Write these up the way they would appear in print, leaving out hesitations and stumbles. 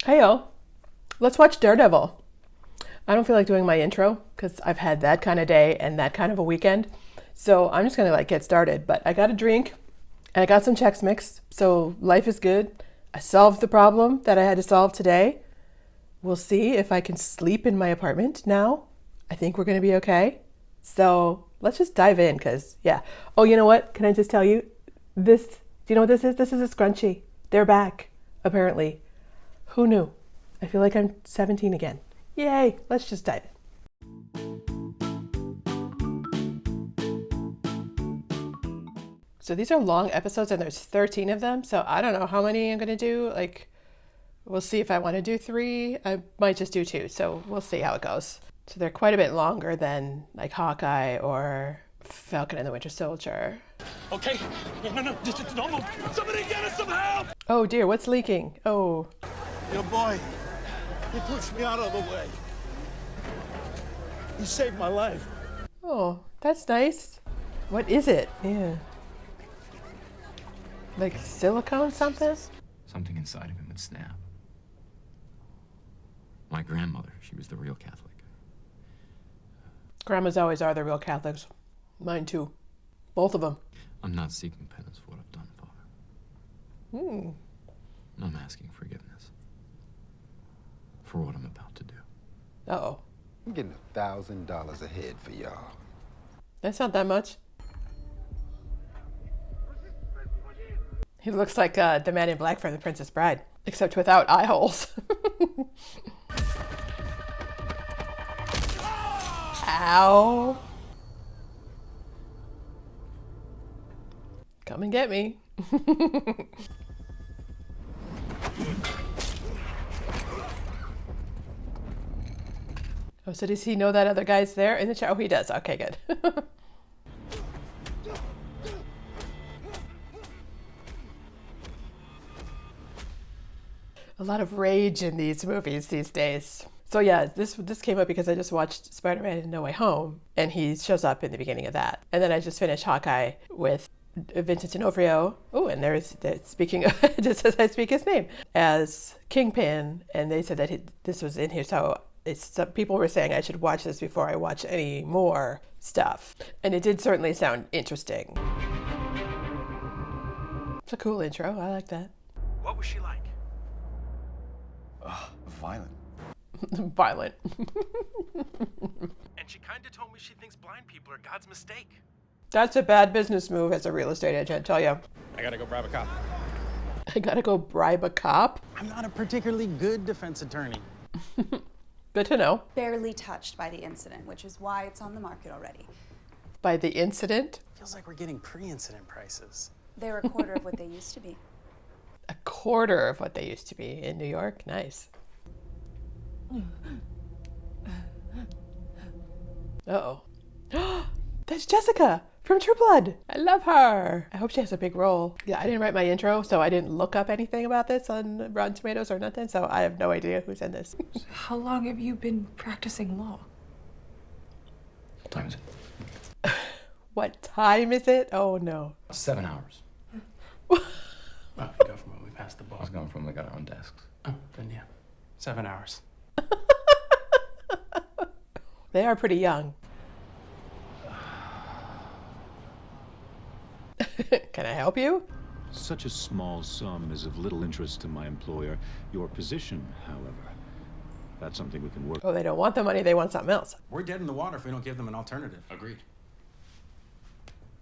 Heyo, let's watch Daredevil. I don't feel like doing my intro because I've had that kind of day and that kind of a weekend. So I'm just gonna get started. But I got a drink and I got some Chex Mix. So life is good. I solved the problem that I had to solve today. We'll see if I can sleep in my apartment now. I think we're gonna be okay. So let's just dive in because yeah. Oh, you know what? Can I just tell you? Do you know what this is? This is a scrunchie. They're back, apparently. Who knew? I feel like I'm 17 again. Yay, let's just dive in. So these are long episodes and there's 13 of them. So I don't know how many I'm gonna do. We'll see if I want to do 3. I might just do 2. So we'll see how it goes. So they're quite a bit longer than like Hawkeye or Falcon and the Winter Soldier. Okay, no, just don't move. Somebody get us some help! Oh dear, what's leaking? Oh. Your boy, he pushed me out of the way. He saved my life. Oh, that's nice. What is it? Yeah. Like silicone something? Something inside of him would snap. My grandmother, she was the real Catholic. Grandmas always are the real Catholics. Mine too. Both of them. I'm not seeking penance for what I've done, Father. I'm asking forgiveness for what I'm about to do. Uh-oh. I'm getting $1,000 a head for y'all. That's not that much. He looks like the man in black from The Princess Bride, except without eye holes. Ow. Come and get me. Oh, so does he know that other guy's there in the chat? Oh, he does. Okay, good. A lot of rage in these movies these days. So yeah, this came up because I just watched Spider-Man No Way Home, and he shows up in the beginning of that. And then I just finished Hawkeye with Vincent D'Onofrio. Oh, and speaking of, just as I speak his name, as Kingpin, and they said that this was in here, so some people were saying I should watch this before I watch any more stuff. And it did certainly sound interesting. It's a cool intro, I like that. What was she like? Violent. Violent. And she kind of told me she thinks blind people are God's mistake. That's a bad business move as a real estate agent, I tell you. I gotta go bribe a cop. I gotta go bribe a cop? I'm not a particularly good defense attorney. Good to know. Barely touched by the incident, which is why it's on the market already. By the incident? Feels like we're getting pre-incident prices. They're a quarter of what they used to be. A quarter of what they used to be in New York? Nice. Uh-oh. That's Jessica from True Blood. I love her. I hope she has a big role. Yeah, I didn't write my intro, so I didn't look up anything about this on Rotten Tomatoes or nothing, so I have no idea who's in this. How long have you been practicing law? What time is it? What time is it? Oh, no. 7 hours. Oh, we go from when we passed the I bar. was going from, we got our own desks. Oh, then yeah. 7 hours. They are pretty young. Can I help you? Such a small sum is of little interest to my employer. Your position, however, that's something we can work. Oh, they don't want the money, they want something else. We're dead in the water if we don't give them an alternative. Agreed.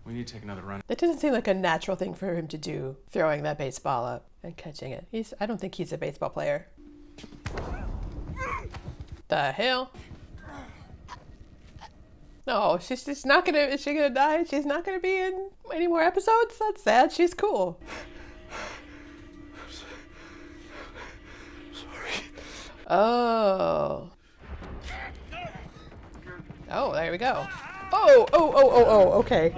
We need to take another run. That doesn't seem like a natural thing for him to do, throwing that baseball up and catching it. I don't think he's a baseball player. The hell? No, she's not gonna, is she gonna die? She's not gonna be in any more episodes? That's sad, she's cool. Sorry. Oh. Oh, there we go. Okay.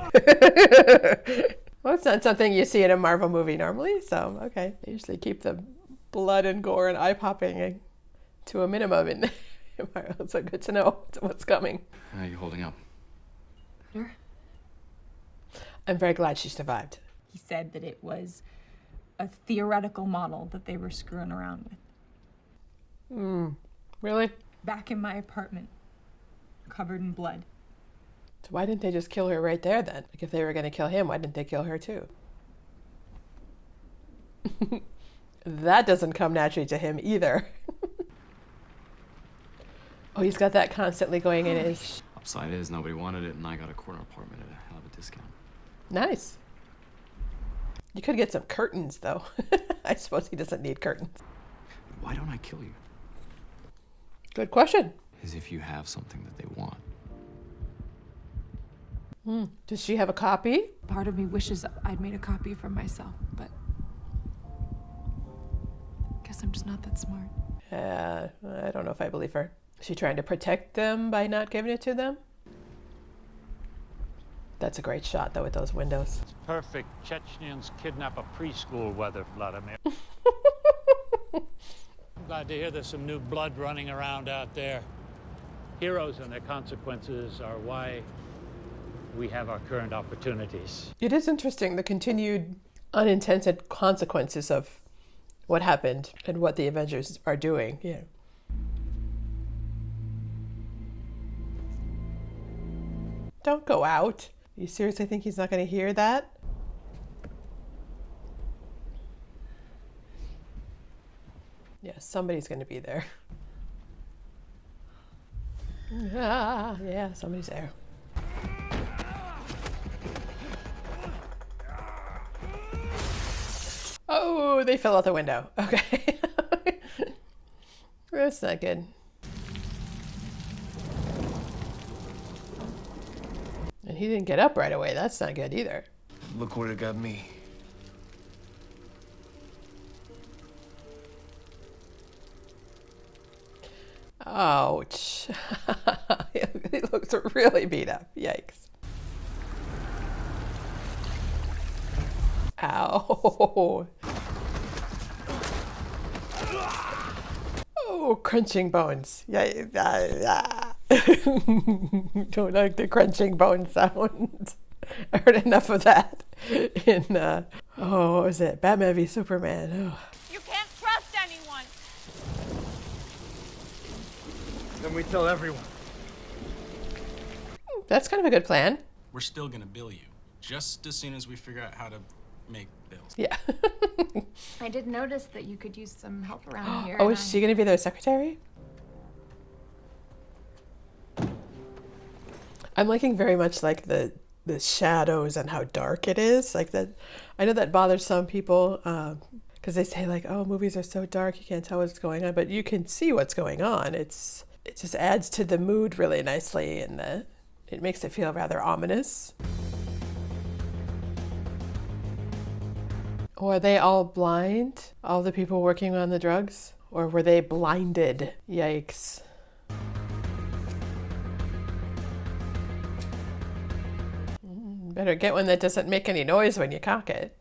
Well, it's not something you see in a Marvel movie normally, so okay. They usually keep the blood and gore and eye popping to a minimum in Marvel, so good to know what's coming. How are you holding up? Sure. I'm very glad she survived. He said that it was a theoretical model that they were screwing around with. Really? Back in my apartment, covered in blood. So why didn't they just kill her right there then? Like if they were going to kill him, why didn't they kill her too? That doesn't come naturally to him either. Oh, he's got that constantly going in his... Upside is nobody wanted it, and I got a corner apartment at a hell of a discount. Nice. You could get some curtains, though. I suppose he doesn't need curtains. Why don't I kill you? Good question. As if you have something that they want. Does she have a copy? Part of me wishes I'd made a copy for myself, but guess I'm just not that smart. I don't know if I believe her. Is she trying to protect them by not giving it to them? That's a great shot, though, with those windows. Perfect. Chechens kidnap a preschool weather, Vladimir. I'm glad to hear there's some new blood running around out there. Heroes and their consequences are why we have our current opportunities. It is interesting, the continued unintended consequences of what happened and what the Avengers are doing. Yeah. Don't go out. You seriously think he's not going to hear that? Yeah, somebody's going to be there. Yeah, somebody's there. Oh, they fell out the window. Okay. That's not good. And he didn't get up right away. That's not good either. Look where it got me. Ouch. He looks really beat up. Yikes. Ow. Oh, crunching bones. Yeah. Don't like the crunching bone sound. I heard enough of that in, what was it? Batman v Superman. Oh. You can't trust anyone. Then we tell everyone. That's kind of a good plan. We're still gonna bill you, just as soon as we figure out how to make bills. Yeah. I did notice that you could use some help around here. Oh, is she going to be their secretary? I'm liking very much like the shadows and how dark it is. Like that, I know that bothers some people because they say like, oh, movies are so dark you can't tell what's going on, but you can see what's going on. It just adds to the mood really nicely, and it makes it feel rather ominous. Or are they all blind? All the people working on the drugs? Or were they blinded? Yikes. Better get one that doesn't make any noise when you cock it.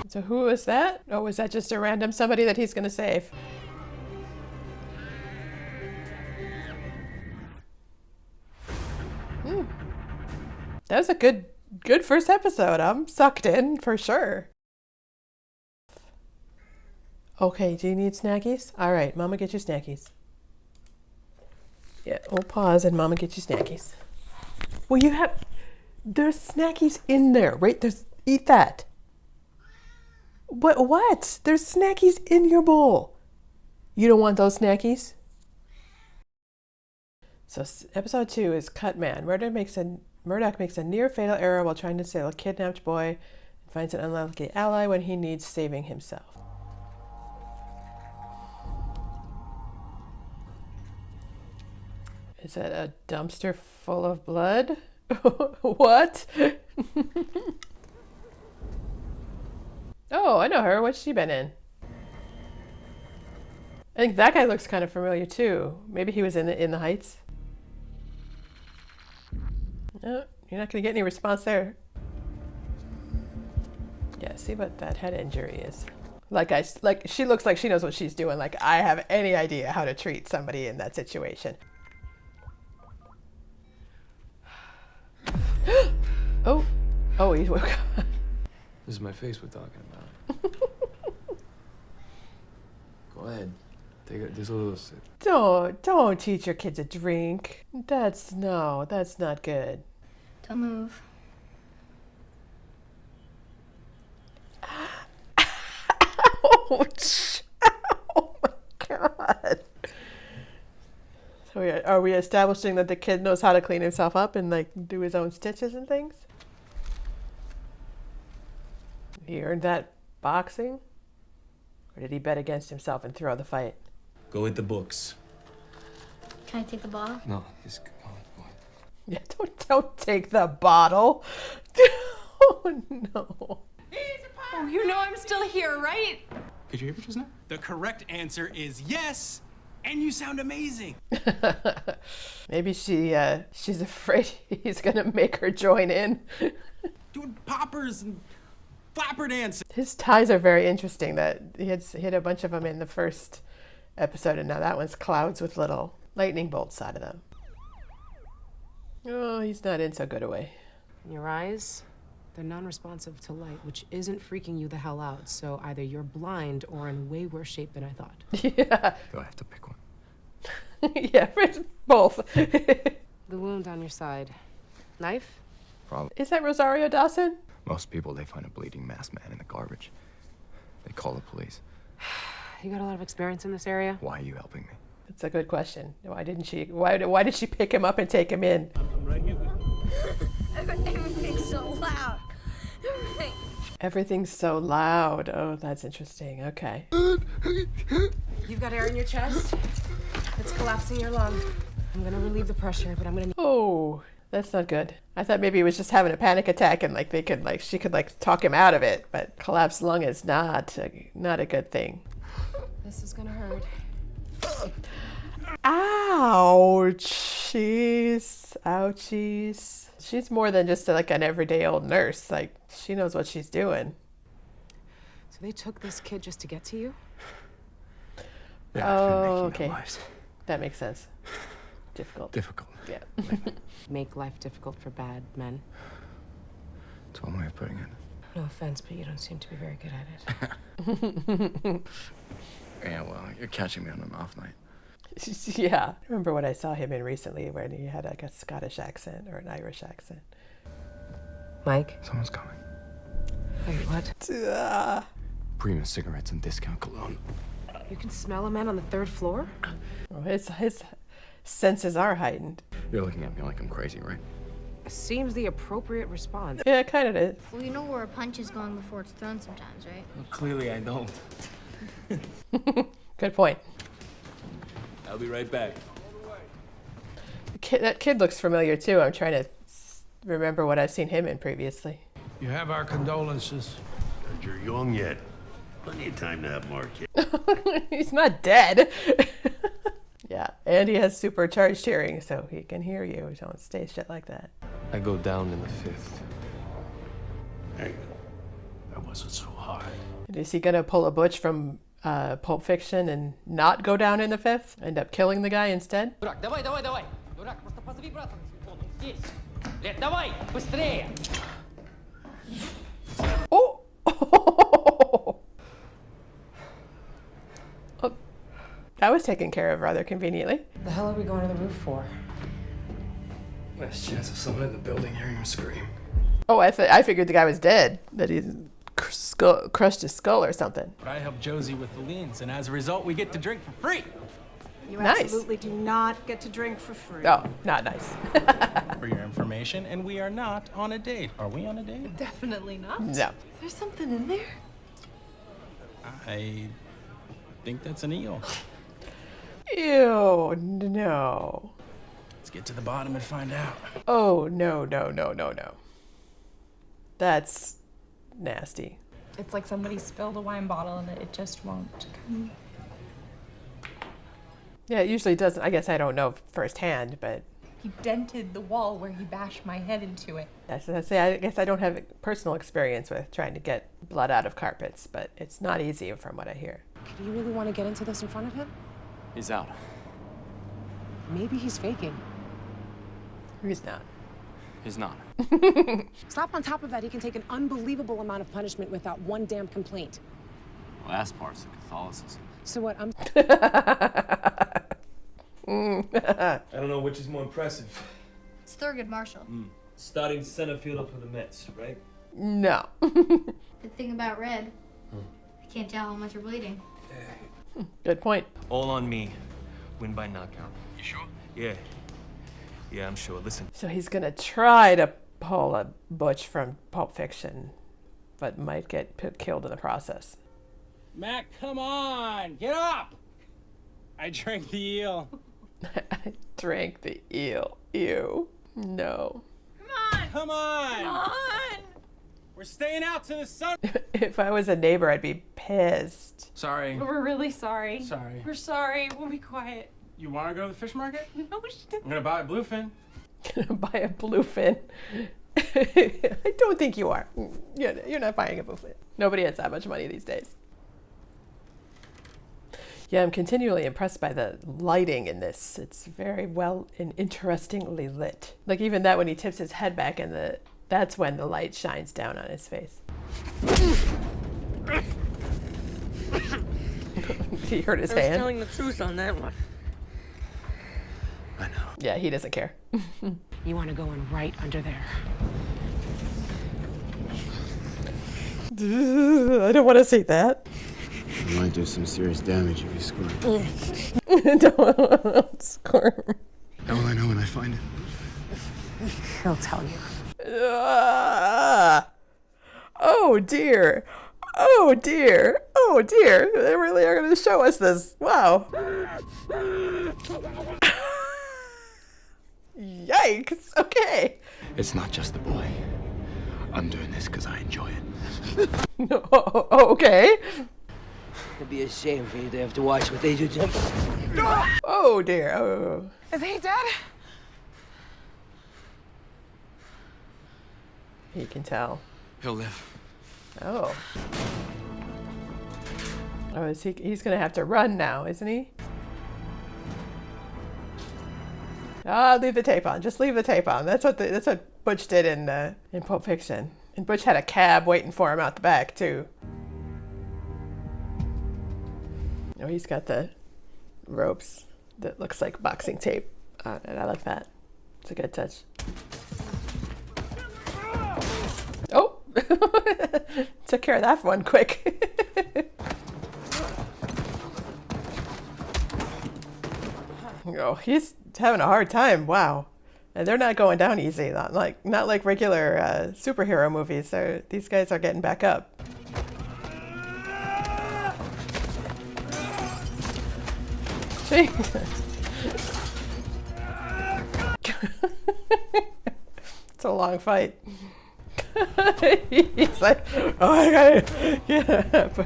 So who was that? Oh, was that just a random somebody that he's gonna save? That was a good first episode. I'm sucked in for sure. Okay, do you need snackies? All right, Mama, get you snackies. Yeah, we'll pause and Mama, get you snackies. Well, there's snackies in there, right? Eat that. What? There's snackies in your bowl. You don't want those snackies? So episode 2 is Cut Man. Murdoch makes a near-fatal error while trying to save a kidnapped boy and finds an unlucky ally when he needs saving himself. Is that a dumpster full of blood? What? Oh, I know her. What's she been in? I think that guy looks kind of familiar too. Maybe he was in the Heights. No, you're not going to get any response there. Yeah, see what that head injury is. She looks like she knows what she's doing. Like I have any idea how to treat somebody in that situation. Oh, he woke up. This is my face we're talking about. ahead. Take it. Just a little sip. Don't teach your kids to drink. That's not good. Don't move. Ouch! Oh my god! So are we establishing that the kid knows how to clean himself up and like do his own stitches and things? He earned that boxing? Or did he bet against himself and throw the fight? Go with the books. Can I take the ball? No, just go on. Yeah, don't take the bottle. Oh no. Oh, you know I'm still here, right? Could you hear me just now? The correct answer is yes, and you sound amazing. Maybe she's afraid he's gonna make her join in. Doing poppers and flapper dancing. His ties are very interesting. That he had a bunch of them in the first episode, and now that one's clouds with little lightning bolts out of them. Oh, he's not in so good a way. Your eyes, they're non-responsive to light, which isn't freaking you the hell out. So either you're blind or in way worse shape than I thought. Yeah. Do I have to pick one? Yeah, it's both. The wound on your side. Knife? Probably. Is that Rosario Dawson? Most people, they find a bleeding masked man in the garbage. They call the police. You got a lot of experience in this area? Why are you helping me? That's a good question. Why did she pick him up and take him in? I'm right here with you. Everything's so loud. Everything's so loud. Oh, that's interesting. Okay. You've got air in your chest. It's collapsing your lung. I'm gonna relieve the pressure, but I'm gonna... Oh, that's not good. I thought maybe he was just having a panic attack and she could talk him out of it, but collapsed lung is not a good thing. This is gonna hurt. Ouchies. Ouchies. She's more than just like an everyday old nurse. Like, she knows what she's doing. So they took this kid just to get to you? Yeah, Oh, I've been making okay. their lives That makes sense. Difficult. difficult. Yeah. Make life difficult for bad men. It's one way of putting it. No offense, but you don't seem to be very good at it. Yeah, well, you're catching me on an off night. Yeah. I remember what I saw him in recently when he had like a Scottish accent or an Irish accent. Mike? Someone's coming. Wait, what? Prima cigarettes and discount cologne. You can smell a man on the 3rd floor? Well, his senses are heightened. You're looking at me like I'm crazy, right? Seems the appropriate response. Yeah, it kind of is. Well, you know where a punch is going before it's thrown sometimes, right? Well, clearly I don't. Good point. I'll be right back. That kid looks familiar too. I'm trying to remember what I've seen him in previously. You have our condolences. But you're young yet. Plenty of time to have more kids. He's not dead. Yeah, and he has supercharged hearing, so he can hear you. Don't say shit like that. I go down in the 5th. Hey, that wasn't so hard. Is he gonna pull a Butch from Pulp Fiction and not go down in the 5th? End up killing the guy instead? Oh! Oh, that was taken care of rather conveniently. The hell are we going to the roof for? Last chance of someone in the building hearing him scream. Oh, I figured the guy was dead. That he crushed his skull or something. But I helped Josie with the liens, and as a result, we get to drink for free. You Nice. absolutely do not get to drink for free. Oh, not nice. For your information, and we are not on a date. Are we on a date? Definitely not. No. There's something in there. I think that's an eel. Ew, no. Let's get to the bottom and find out. Oh, no. That's nasty. It's like somebody spilled a wine bottle and it just won't come. Yeah, it usually doesn't. I guess I don't know firsthand, but He dented the wall where he bashed my head into it. I guess I don't have personal experience with trying to get blood out of carpets, but it's not easy from what I hear. Do you really want to get into this in front of him? He's out. Maybe he's faking. He's not. He's not. Slap on top of that, he can take an unbelievable amount of punishment without one damn complaint. Last part's the Catholicism. So what I'm I don't know which is more impressive. It's Thurgood Marshall. Starting center fielder for the Mets, right? No. The thing about red, I can't tell how much you're bleeding. Good point. All on me. Win by knockout. You sure? Yeah. Yeah, I'm sure. Listen. So he's gonna try to pull a Butch from Pulp Fiction, but might get killed in the process. Mac, come on! Get up! I drank the eel. I drank the eel. Ew. No. Come on! We're staying out to the sun. If I was a neighbor, I'd be pissed. Sorry. We're really sorry. Sorry. We're sorry. We'll be quiet. You want to go to the fish market? No, she didn't. I'm gonna buy a bluefin. Gonna buy a bluefin. I don't think you are. You're not buying a bluefin. Nobody has that much money these days. Yeah, I'm continually impressed by the lighting in this. It's very well and interestingly lit. Like even that when he tips his head back and that's when the light shines down on his face. He hurt his hand. I was telling the truth on that one. I know. Yeah, he doesn't care. You want to go in right under there. I don't want to see that. You might do some serious damage if you squirt. Don't squirm. How will I know when I find it? He'll tell you. Oh dear. Oh dear. Oh dear. They really are going to show us this. Wow. Yikes. Okay. It's not just the boy. I'm doing this because I enjoy it. Okay. It'd be a shame for you to have to watch what they do to him. Oh dear. Oh. Is he dead? He can tell. He'll live. Oh. Oh, is he? He's gonna have to run now, isn't he? Ah, leave the tape on. Just leave the tape on. That's what Butch did in Pulp Fiction. And Butch had a cab waiting for him out the back too. Oh, he's got the ropes that looks like boxing tape on it. I like that. It's a good touch. Oh! Took care of that one quick. Oh, he's having a hard time. Wow. And they're not going down easy. Not like regular superhero movies. These guys are getting back up. It's a long fight. He's like, oh, I gotta get up.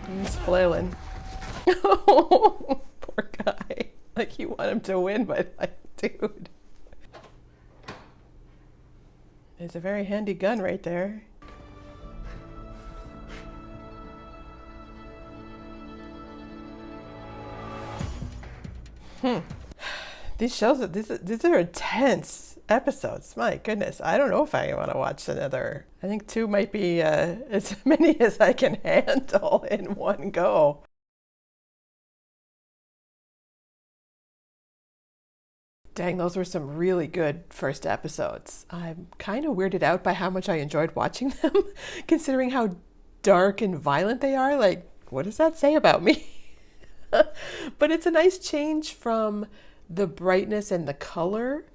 He's flailing. Oh, poor guy. Like you want him to win, but like, dude. There's a very handy gun right there. These shows, these are intense episodes. My goodness, I don't know if I want to watch another. I think 2 might be as many as I can handle in one go. Dang, those were some really good first episodes. I'm kind of weirded out by how much I enjoyed watching them, considering how dark and violent they are. Like, what does that say about me? But it's a nice change from the brightness and the color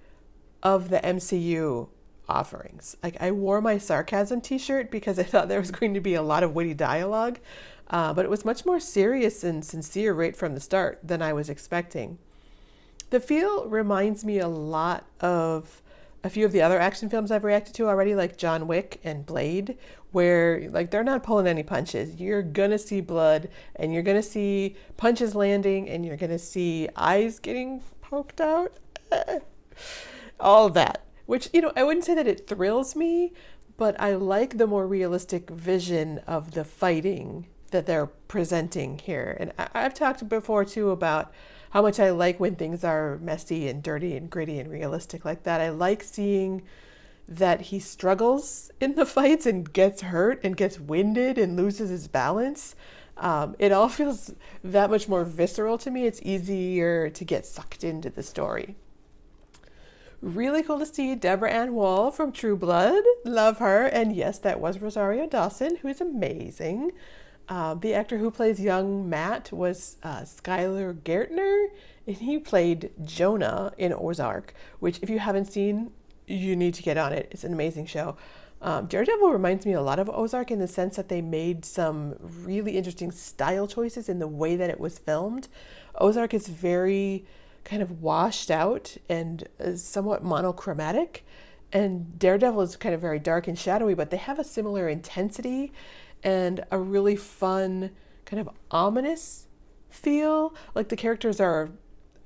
of the MCU offerings. Like, I wore my sarcasm t-shirt because I thought there was going to be a lot of witty dialogue, but it was much more serious and sincere right from the start than I was expecting. The feel reminds me a lot of a few of the other action films I've reacted to already, like John Wick and Blade, where like they're not pulling any punches. You're gonna see blood, and you're gonna see punches landing, and you're gonna see eyes getting poked out. All of that, which, you know, I wouldn't say that it thrills me, but I like the more realistic vision of the fighting that they're presenting here. And I've talked before too about how much I like when things are messy and dirty and gritty and realistic like that. I like seeing that he struggles in the fights and gets hurt and gets winded and loses his balance. It all feels that much more visceral to me. It's easier to get sucked into the story. Really cool to see Deborah Ann Woll from True Blood. Love her. And yes, that was Rosario Dawson, who is amazing. The actor who plays young Matt was Skylar Gertner, and he played Jonah in Ozark, which if you haven't seen, you need to get on it. It's an amazing show. Daredevil reminds me a lot of Ozark in the sense that they made some really interesting style choices in the way that it was filmed. Ozark is very kind of washed out and somewhat monochromatic, and Daredevil is kind of very dark and shadowy, but they have a similar intensity and a really fun kind of ominous feel. Like the characters are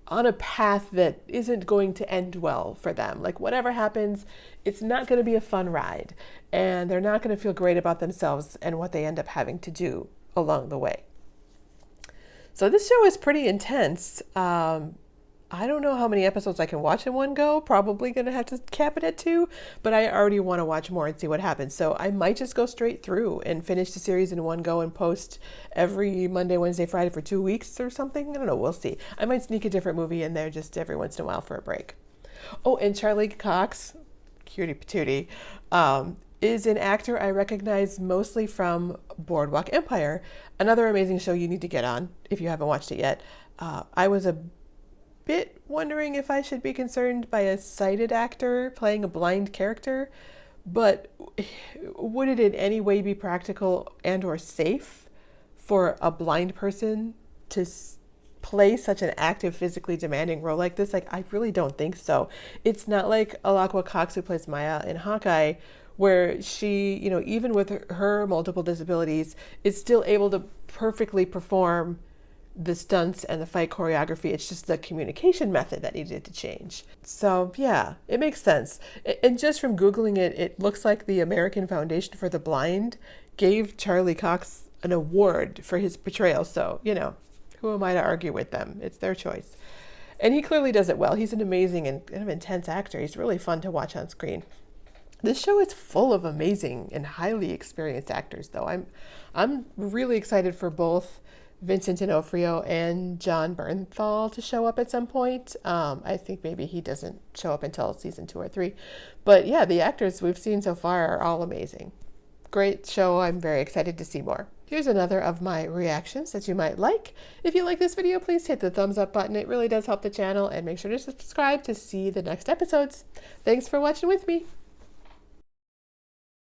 on a path that isn't going to end well for them. Like whatever happens, it's not going to be a fun ride, and they're not going to feel great about themselves and what they end up having to do along the way. So this show is pretty intense. I don't know how many episodes I can watch in one go. Probably going to have to cap it at 2, but I already want to watch more and see what happens. So I might just go straight through and finish the series in one go and post every Monday, Wednesday, Friday for 2 weeks or something. I don't know. We'll see. I might sneak a different movie in there just every once in a while for a break. Oh, and Charlie Cox, cutie patootie, is an actor I recognize mostly from Boardwalk Empire, another amazing show you need to get on if you haven't watched it yet. I was a bit wondering if I should be concerned by a sighted actor playing a blind character, but would it in any way be practical and or safe for a blind person to play such an active, physically demanding role like this? Like, I really don't think so. It's not like Alaqua Cox, who plays Maya in Hawkeye, where she, you know, even with her multiple disabilities, is still able to perfectly perform the stunts and the fight choreography. It's just the communication method that needed to change. So yeah, it makes sense. And just from Googling it, it looks like the American Foundation for the Blind gave Charlie Cox an award for his portrayal. So, you know, who am I to argue with them? It's their choice. And he clearly does it well. He's an amazing and kind of intense actor. He's really fun to watch on screen. This show is full of amazing and highly experienced actors, though. I'm really excited for both Vincent D'Onofrio and John Bernthal to show up at some point. I think maybe he doesn't show up until season 2 or 3. But yeah, the actors we've seen so far are all amazing. Great show. I'm very excited to see more. Here's another of my reactions that you might like. If you like this video, please hit the thumbs up button. It really does help the channel, and make sure to subscribe to see the next episodes. Thanks for watching with me.